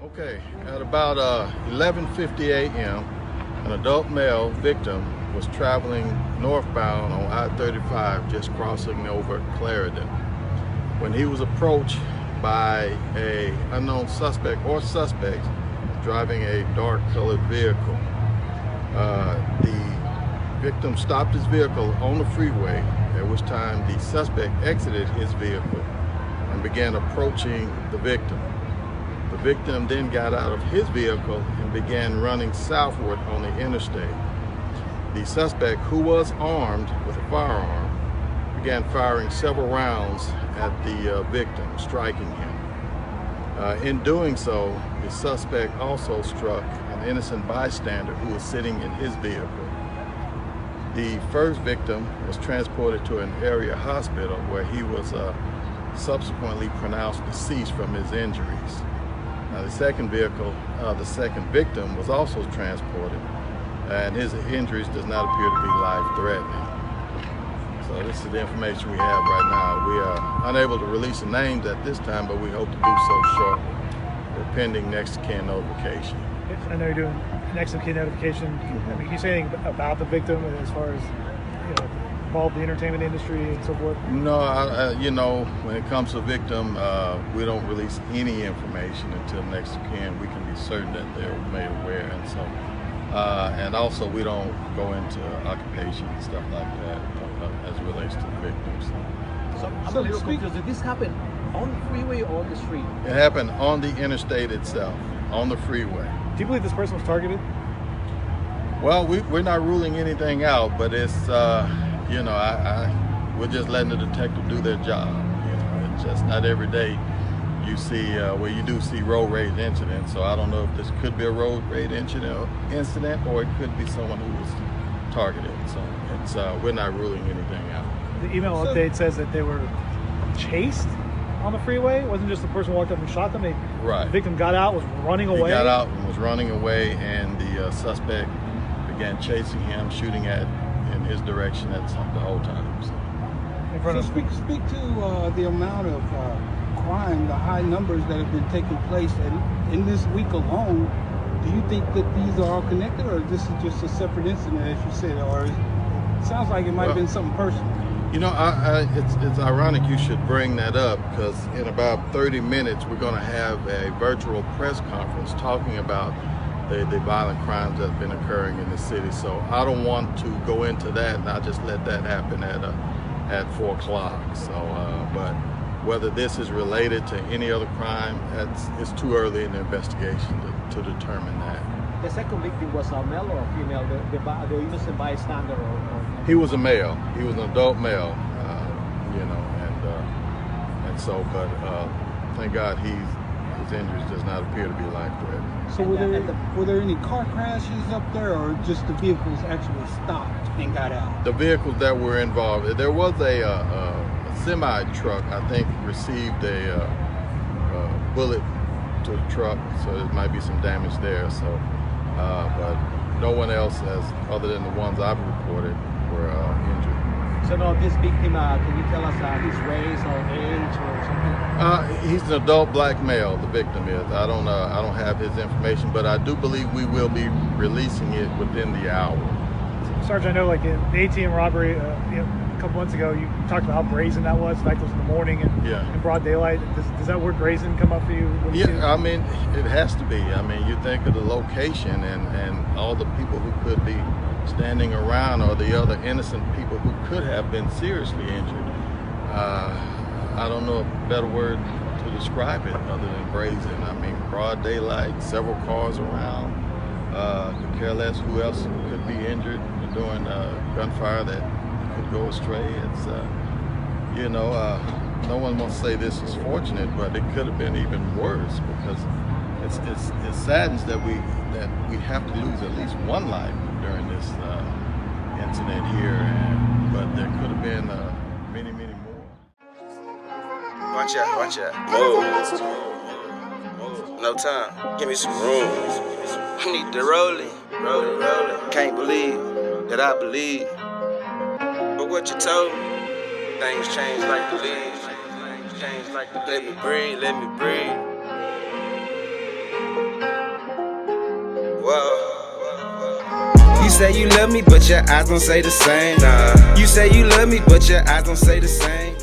Okay, at about 11:50 a.m., an adult male victim was traveling northbound on I-35, just crossing over Clarendon, when he was approached by an unknown suspect or suspects driving a dark-colored vehicle. The victim stopped his vehicle on the freeway, at which time the suspect exited his vehicle and began approaching the victim. The victim then got out of his vehicle and began running southward on the interstate. The suspect, who was armed with a firearm, began firing several rounds at the victim, striking him. In doing so, the suspect also struck an innocent bystander who was sitting in his vehicle. The first victim was transported to an area hospital where he was subsequently pronounced deceased from his injuries. The second victim was also transported, and his injuries does not appear to be life-threatening. So this is the information we have right now. We are unable to release the names at this time, but we hope to do so shortly. We're pending next of kin notification. I know you're doing next of kin notification. I mean, can you say anything about the victim as far as, involved in the entertainment industry and so forth? No, when it comes to a victim, we don't release any information until next of kin. We can be certain that they're made aware, and so, and also we don't go into occupation and stuff like that as it relates to the victims. So I'm a little confused. Did this happen on the freeway or on the street? It happened on the interstate itself, on the freeway. Do you believe this person was targeted? Well, we're not ruling anything out, but it's, we're just letting the detective do their job. It's just not every day you see, you do see road rage incidents. So I don't know if this could be a road rage incident, or it could be someone who was targeted. So it's, we're not ruling anything out. The email update says that they were chased on the freeway. It wasn't just the person walked up and shot them. Right. The victim got out, was running away. He got out and was running away, and the suspect began chasing him, shooting in his direction the whole time. So speak to the amount of crime, the high numbers that have been taking place, and in this week alone, do you think that these are all connected, or this is just a separate incident, as you said, or it sounds like it might have been something personal? It's ironic you should bring that up, because in about 30 minutes we're going to have a virtual press conference talking about the violent crimes that have been occurring in the city. So I don't want to go into that, and I just let that happen at 4 o'clock. So, but whether this is related to any other crime, it's too early in the investigation to determine that. The second victim was a male or a female? The innocent bystander, or he was a male. He was an adult male, and so, but thank God his injuries does not appear to be life-threatening. So were there any car crashes up there, or just the vehicles actually stopped and got out? The vehicles that were involved, there was a semi-truck, I think, received a bullet to the truck, so there might be some damage there. So, but no one else, other than the ones I've reported, were injured. So now this victim, can you tell us his race or age or something? He's an adult black male. The victim is. I don't have his information, but I do believe we will be releasing it within the hour. Sergeant, I know, like in the ATM robbery, a couple months ago, you talked about how brazen that was. In fact, it was in the morning and in broad daylight. Does that word brazen come up for you? I mean, it has to be. I mean, you think of the location and all the people who could be standing around, or the other innocent people who could have been seriously injured. I don't know a better word to describe it other than brazen. I mean, broad daylight, several cars around. Could care less who else could be injured during gunfire that could go astray. It's, no one wants to say this is fortunate, but it could have been even worse, because it saddens that we have to lose at least one life during this incident here, but there could have been many, many more. Watch out. Move. No time. Give me some room. I need to roll it. Can't believe that I believe. But what you told me, things change like the leaves. Let me breathe. You say you love me, but your eyes don't say the same. Nah. You say you love me, but your eyes don't say the same.